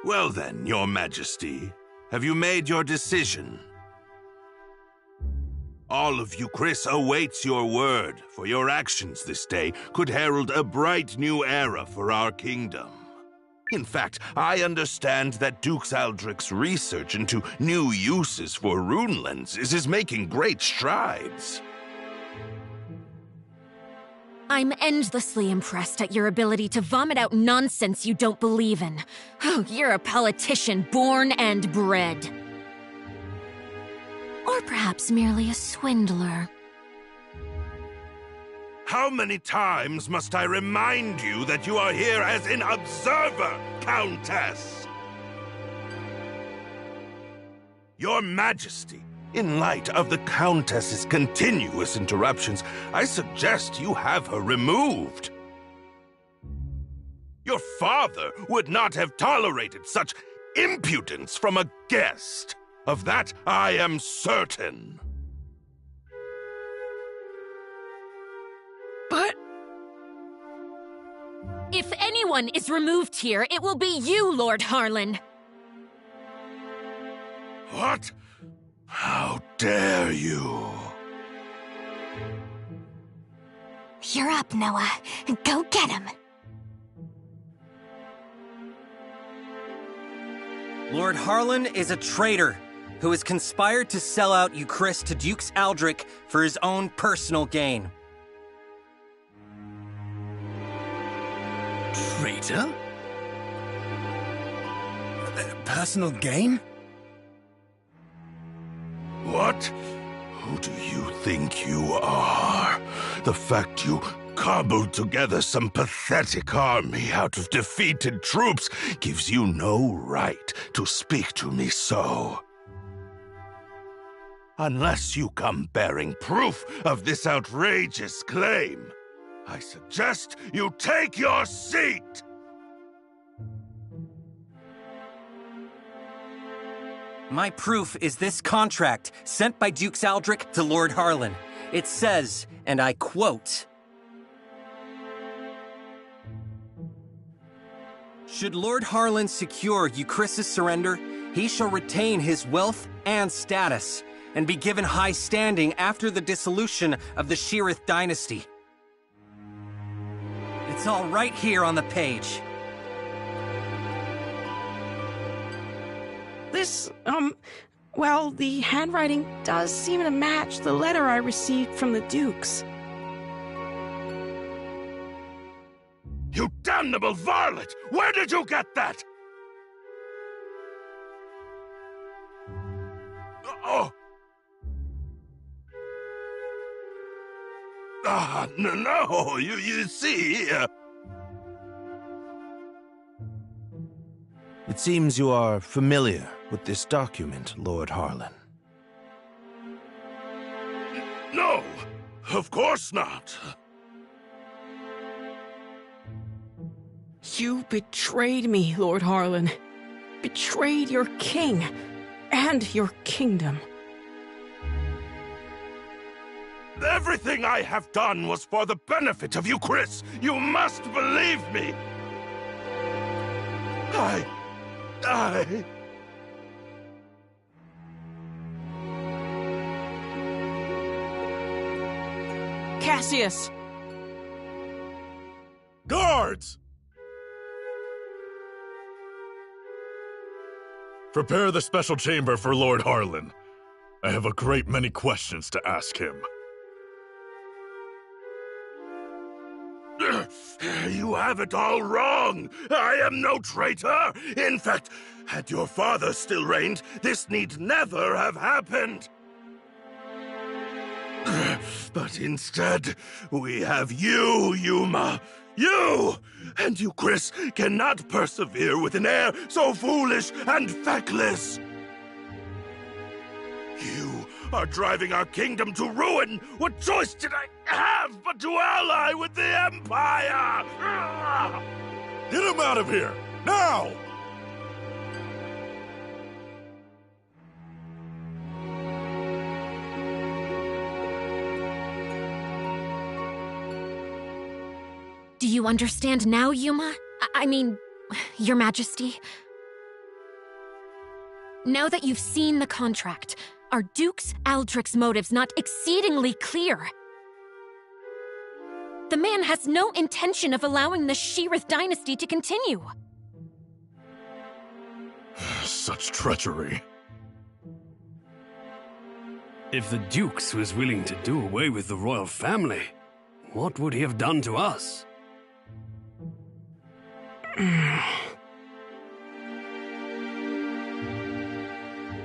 Well then, Your Majesty, have you made your decision? All of Euchris awaits your word, for your actions this day could herald a bright new era for our kingdom. In fact, I understand that Duke Aldrich's research into new uses for rune lenses is making great strides. I'm endlessly impressed at your ability to vomit out nonsense you don't believe in. Oh, you're a politician born and bred. Or perhaps merely a swindler. How many times must I remind you that you are here as an observer, Countess? Your Majesty, in light of the Countess's continuous interruptions, I suggest you have her removed. Your father would not have tolerated such impudence from a guest. Of that I am certain. But... If anyone is removed here, it will be you, Lord Harlan. What? How dare you? You're up, Noah. Go get him. Lord Harlan is a traitor who has conspired to sell out Euchris to Duke Aldrich for his own personal gain. Traitor? Personal gain? What? Who do you think you are? The fact you cobbled together some pathetic army out of defeated troops gives you no right to speak to me so. Unless you come bearing proof of this outrageous claim, I suggest you take your seat! My proof is this contract sent by Duke Aldrich to Lord Harlan. It says, and I quote, "Should Lord Harlan secure Euchris' surrender, he shall retain his wealth and status, and be given high standing after the dissolution of the Sheerith dynasty." It's all right here on the page. This, well, the handwriting does seem to match the letter I received from the Dukes. You damnable varlet! Where did you get that? Oh! No, you see... It seems you are familiar with this document, Lord Harlan. No, of course not. You betrayed me, Lord Harlan. Betrayed your king and your kingdom. Everything I have done was for the benefit of Euchris. You must believe me. I... Cassius! Guards! Prepare the special chamber for Lord Harlan. I have a great many questions to ask him. You have it all wrong. I am no traitor. In fact, had your father still reigned, this need never have happened. But instead, we have you, Yuma. You! And Euchris cannot persevere with an heir so foolish and feckless. You are driving our kingdom to ruin. What choice did I have but to ally with the Empire? Get him out of here! Now! Do you understand now, Yuma? I mean, Your Majesty? Now that you've seen the contract, are Dukes Aldrich's motives not exceedingly clear? The man has no intention of allowing the Sheerith dynasty to continue. Such treachery. If the Dukes was willing to do away with the royal family, what would he have done to us?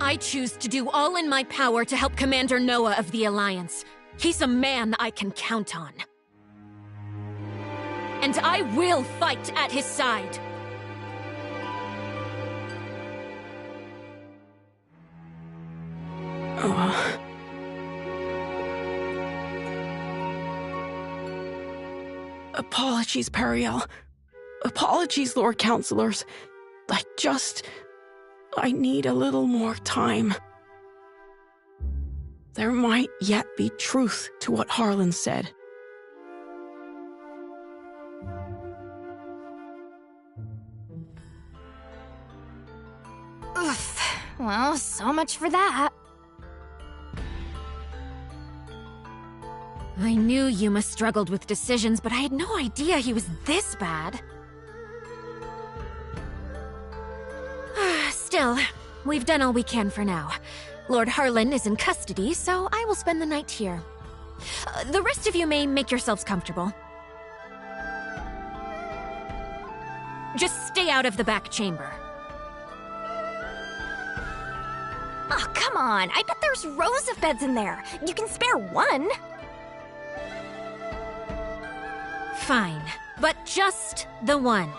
I choose to do all in my power to help Commander Noah of the Alliance. He's a man I can count on. And I will fight at his side. Apologies, Periel. Apologies, Lord Counselors. I need a little more time. There might yet be truth to what Harlan said. Oof. Well, so much for that. I knew Yuma struggled with decisions, but I had no idea he was this bad. Still, we've done all we can for now. Lord Harlan is in custody, so I will spend the night here. The rest of you may make yourselves comfortable. Just stay out of the back chamber. Oh, come on. I bet there's rows of beds in there. You can spare one. Fine, but just the one.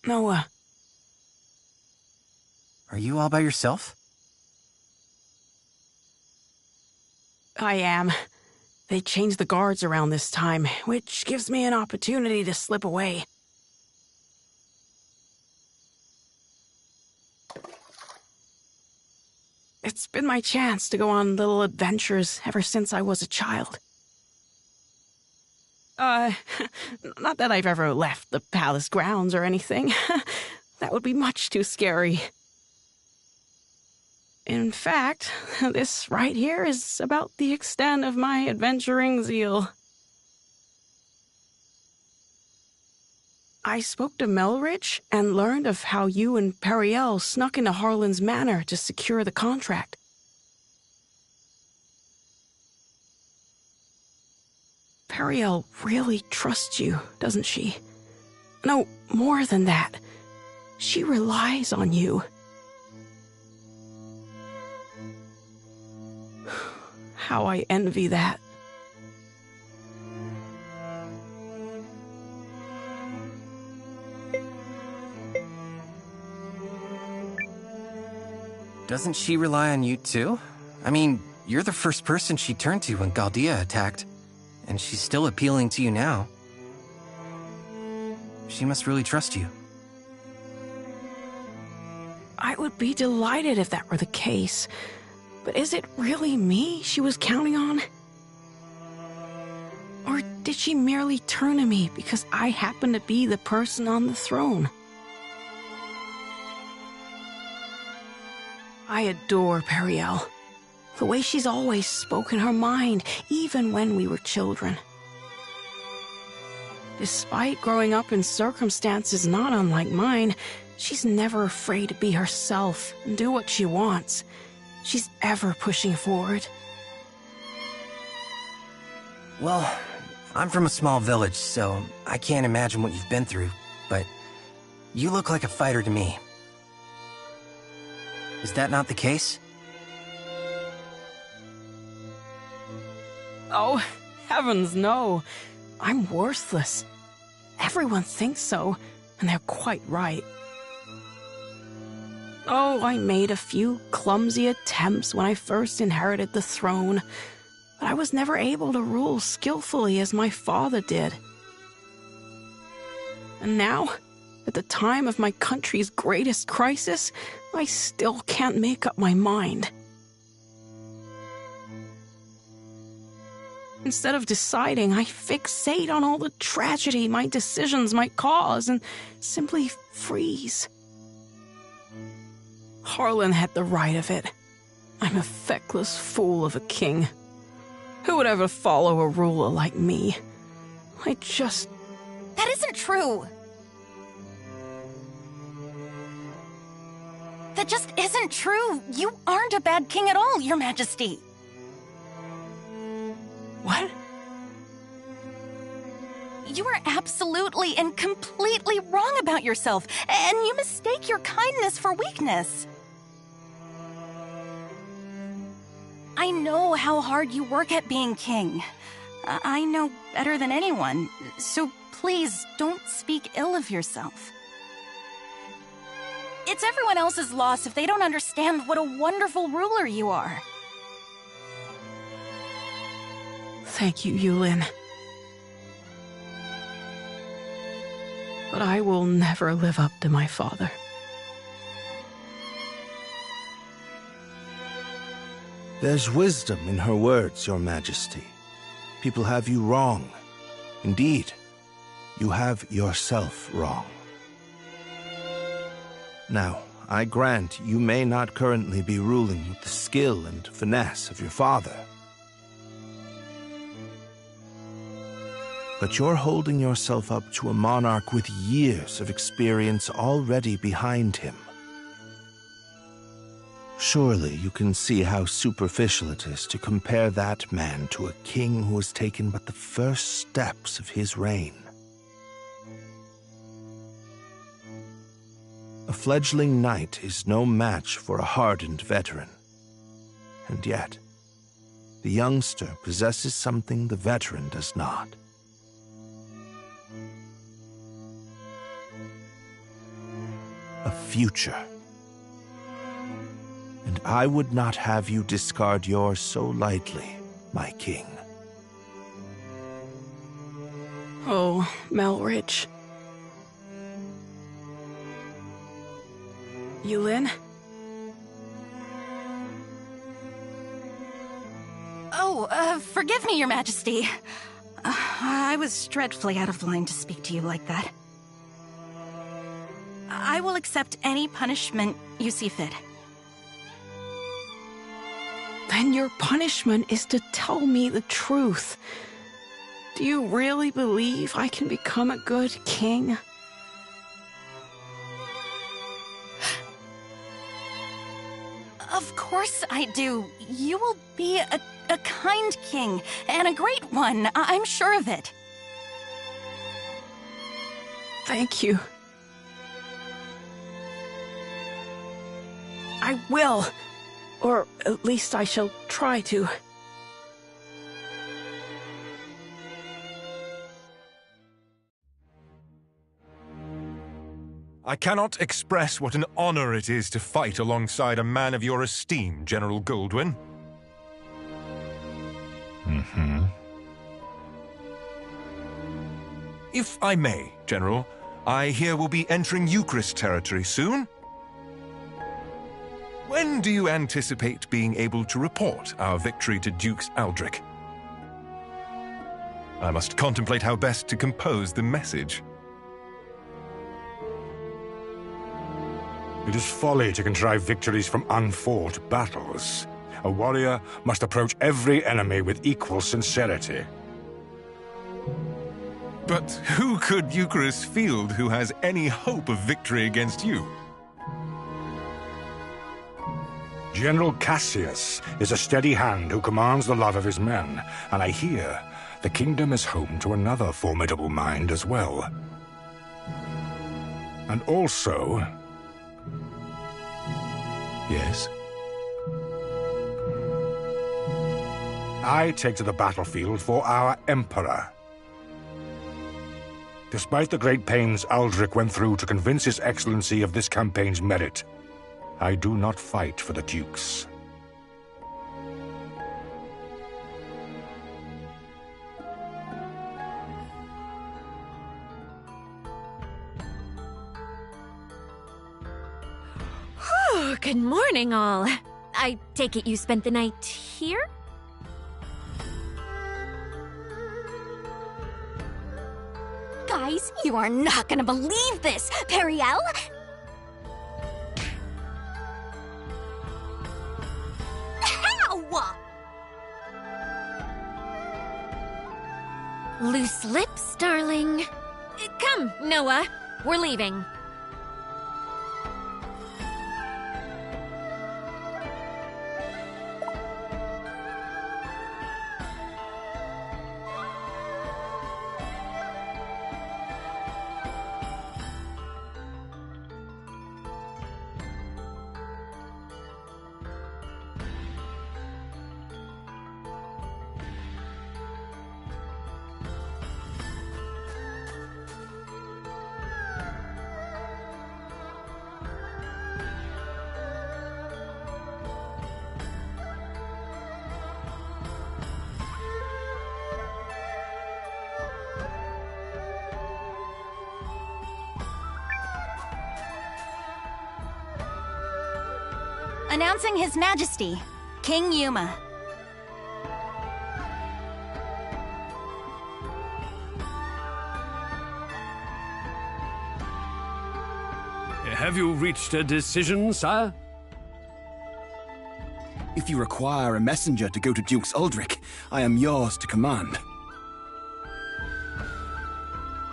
Noah. Are you all by yourself? I am. They changed the guards around this time, which gives me an opportunity to slip away. It's been my chance to go on little adventures ever since I was a child. Not that I've ever left the palace grounds or anything. That would be much too scary. In fact, this right here is about the extent of my adventuring zeal. I spoke to Melrich and learned of how you and Periel snuck into Harlan's manor to secure the contract. Periel really trusts you, doesn't she? No, more than that. She relies on you. How I envy that. Doesn't she rely on you too? I mean, you're the first person she turned to when Galdia attacked, and she's still appealing to you now. She must really trust you. I would be delighted if that were the case. But is it really me she was counting on? Or did she merely turn to me because I happen to be the person on the throne? I adore Periel. The way she's always spoken her mind, even when we were children. Despite growing up in circumstances not unlike mine, she's never afraid to be herself and do what she wants. She's ever pushing forward. Well, I'm from a small village, so I can't imagine what you've been through, but you look like a fighter to me. Is that not the case? Oh, heavens no. I'm worthless. Everyone thinks so, and they're quite right. Oh, I made a few clumsy attempts when I first inherited the throne, but I was never able to rule skillfully as my father did. And now, at the time of my country's greatest crisis, I still can't make up my mind. Instead of deciding, I fixate on all the tragedy my decisions might cause and simply freeze. Harlan had the right of it. I'm a feckless fool of a king. Who would ever follow a ruler like me? That isn't true. That just isn't true. You aren't a bad king at all, Your Majesty. What? You are absolutely and completely wrong about yourself, and you mistake your kindness for weakness. I know how hard you work at being king. I know better than anyone, so please don't speak ill of yourself. It's everyone else's loss if they don't understand what a wonderful ruler you are. Thank you, Eiyuden. But I will never live up to my father. There's wisdom in her words, Your Majesty. People have you wrong. Indeed, you have yourself wrong. Now, I grant you may not currently be ruling with the skill and finesse of your father. But you're holding yourself up to a monarch with years of experience already behind him. Surely you can see how superficial it is to compare that man to a king who has taken but the first steps of his reign. A fledgling knight is no match for a hardened veteran. And yet, the youngster possesses something the veteran does not. A future. And I would not have you discard yours so lightly, my king. Oh, Melrich. Eiyuden? Oh, forgive me, Your Majesty. I was dreadfully out of line to speak to you like that. I will accept any punishment you see fit. Then your punishment is to tell me the truth. Do you really believe I can become a good king? Of course I do. You will be a kind king, and a great one. I'm sure of it. Thank you. I will. Or at least I shall try to. I cannot express what an honor it is to fight alongside a man of your esteem, General Goldwyn. If I may, General, I hear we'll be entering Eucharist territory soon. When do you anticipate being able to report our victory to Dukes Aldrich? I must contemplate how best to compose the message. It is folly to contrive victories from unfought battles. A warrior must approach every enemy with equal sincerity. But who could Eucharist field who has any hope of victory against you? General Cassius is a steady hand who commands the love of his men, and I hear the kingdom is home to another formidable mind as well. And also... Yes? I take to the battlefield for our Emperor. Despite the great pains Aldrich went through to convince His Excellency of this campaign's merit, I do not fight for the Dukes. Oh, good morning, all. I take it you spent the night here? Guys, you are not gonna believe this! Periel? How? Loose lips, darling. Come, Noah. We're leaving. Announcing His Majesty, King Yuma. Have you reached a decision, sire? If you require a messenger to go to Dukes Aldrich, I am yours to command.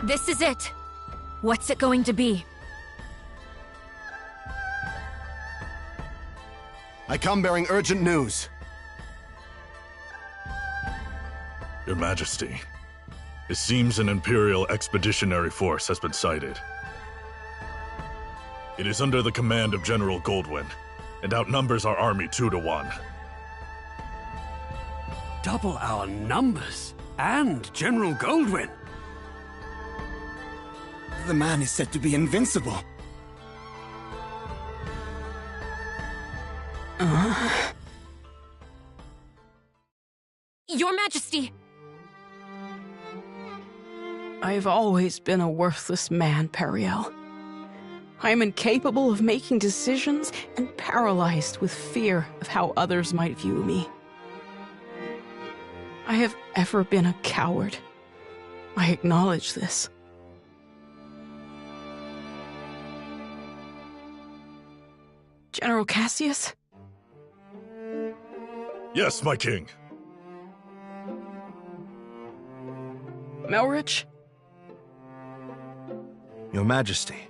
This is it. What's it going to be? I come bearing urgent news. Your Majesty, it seems an Imperial Expeditionary Force has been sighted. It is under the command of General Goldwyn, and outnumbers our army 2 to 1. Double our numbers, and General Goldwyn. The man is said to be invincible. Your Majesty! I've always been a worthless man, Periel. I am incapable of making decisions and paralyzed with fear of how others might view me. I have ever been a coward, I acknowledge this. General Cassius? Yes, my king. Melrich? Your Majesty.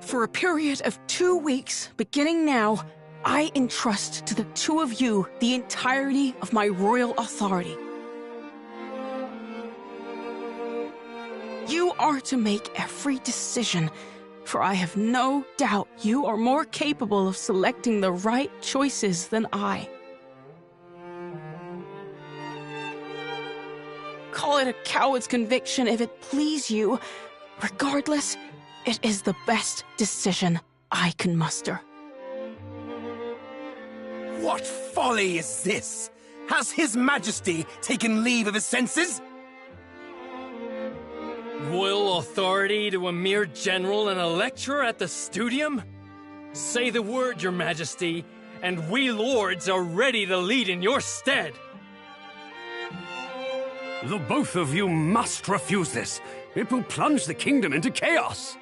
For a period of 2 weeks, beginning now, I entrust to the two of you the entirety of my royal authority. You are to make every decision, for I have no doubt you are more capable of selecting the right choices than I. Call it a coward's conviction if it please you. Regardless, it is the best decision I can muster. What folly is this? Has His Majesty taken leave of his senses? Royal authority to a mere general and a lecturer at the studium? Say the word, Your Majesty, and we lords are ready to lead in your stead. The both of you must refuse this. It will plunge the kingdom into chaos.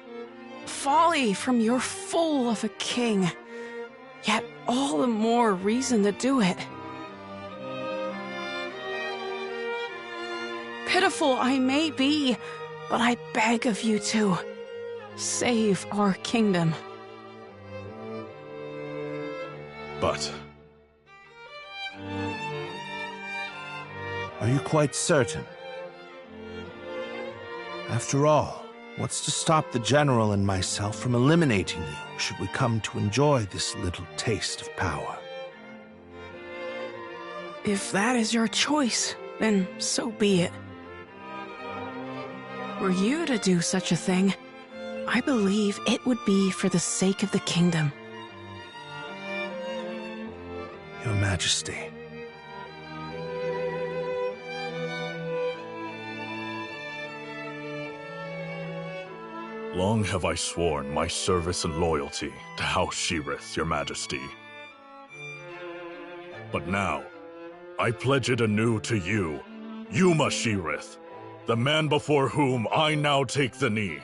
Folly from your fool of a king. Yet all the more reason to do it. Pitiful I may be, but I beg of you to save our kingdom. But... Are you quite certain? After all, what's to stop the General and myself from eliminating you should we come to enjoy this little taste of power? If that is your choice, then so be it. Were you to do such a thing, I believe it would be for the sake of the kingdom. Your Majesty. Long have I sworn my service and loyalty to House Sheerith, Your Majesty. But now, I pledge it anew to you, Yuma Sheerith, the man before whom I now take the knee.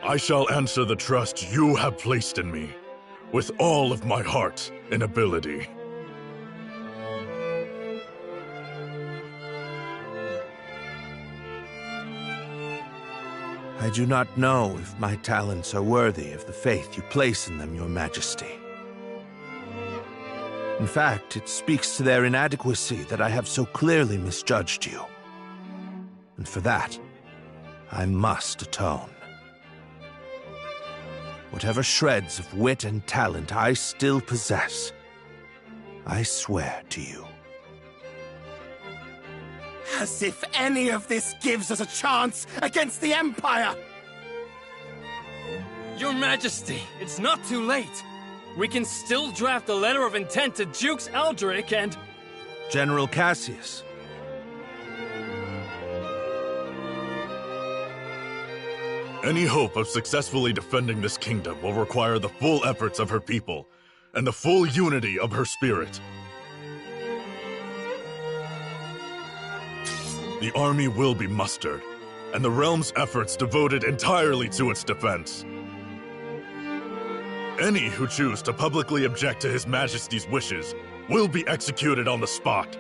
I shall answer the trust you have placed in me, with all of my heart and ability. I do not know if my talents are worthy of the faith you place in them, Your Majesty. In fact, it speaks to their inadequacy that I have so clearly misjudged you. And for that, I must atone. Whatever shreds of wit and talent I still possess, I swear to you. As if any of this gives us a chance against the Empire! Your Majesty, it's not too late. We can still draft a letter of intent to Dukes Aldrich and... General Cassius. Any hope of successfully defending this kingdom will require the full efforts of her people, and the full unity of her spirit. The army will be mustered, and the realm's efforts devoted entirely to its defense. Any who choose to publicly object to His Majesty's wishes will be executed on the spot.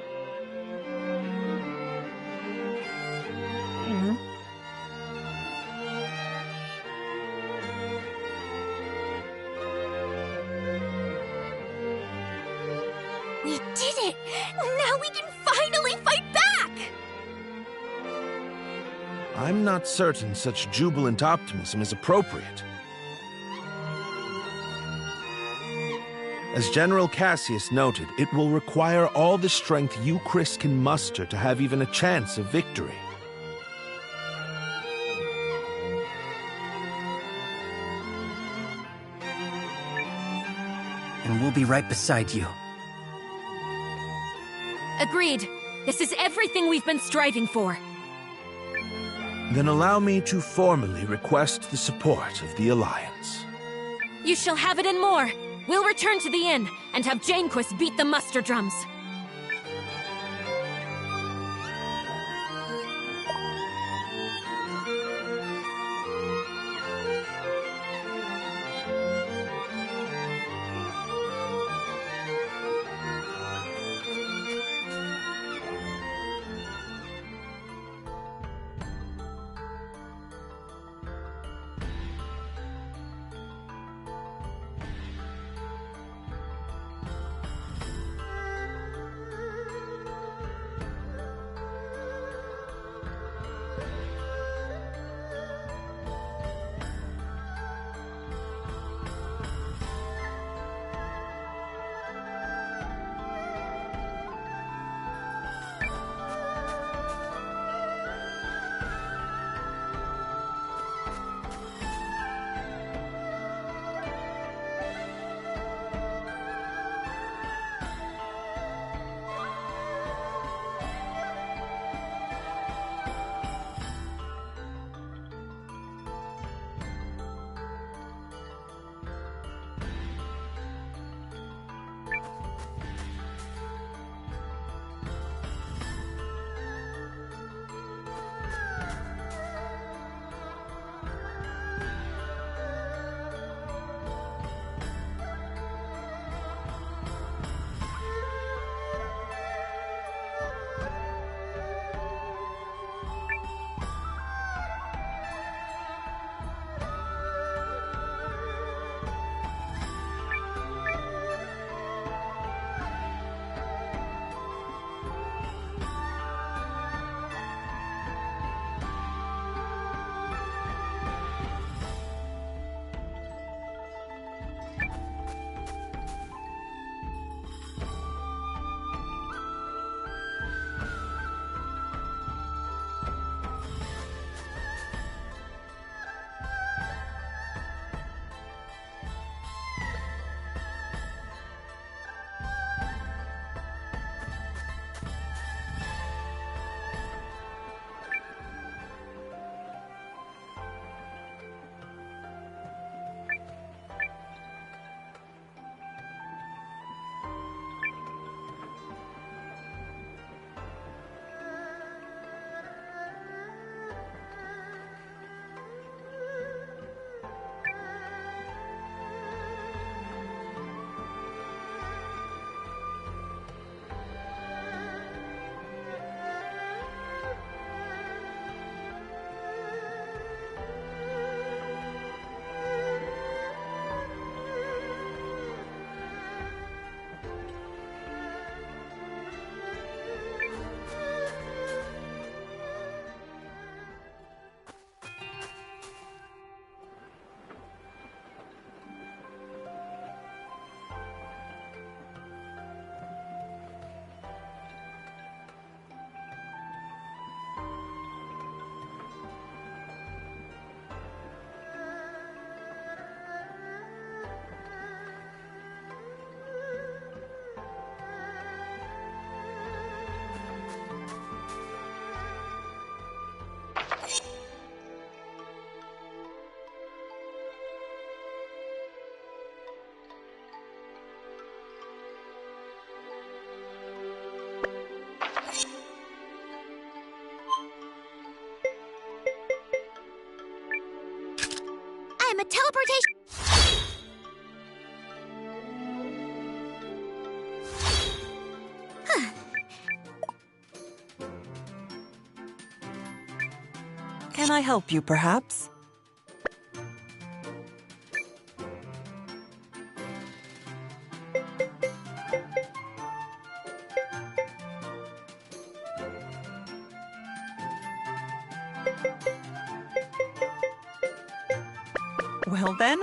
We did it! Now we can finally fight back! I'm not certain such jubilant optimism is appropriate. As General Cassius noted, it will require all the strength you, Chris, can muster to have even a chance of victory. And we'll be right beside you. Agreed. This is everything we've been striving for. Then allow me to formally request the support of the Alliance. You shall have it and more. We'll return to the inn and have Janequist beat the muster drums. I'm a teleportation... Can I help you, perhaps? Well then,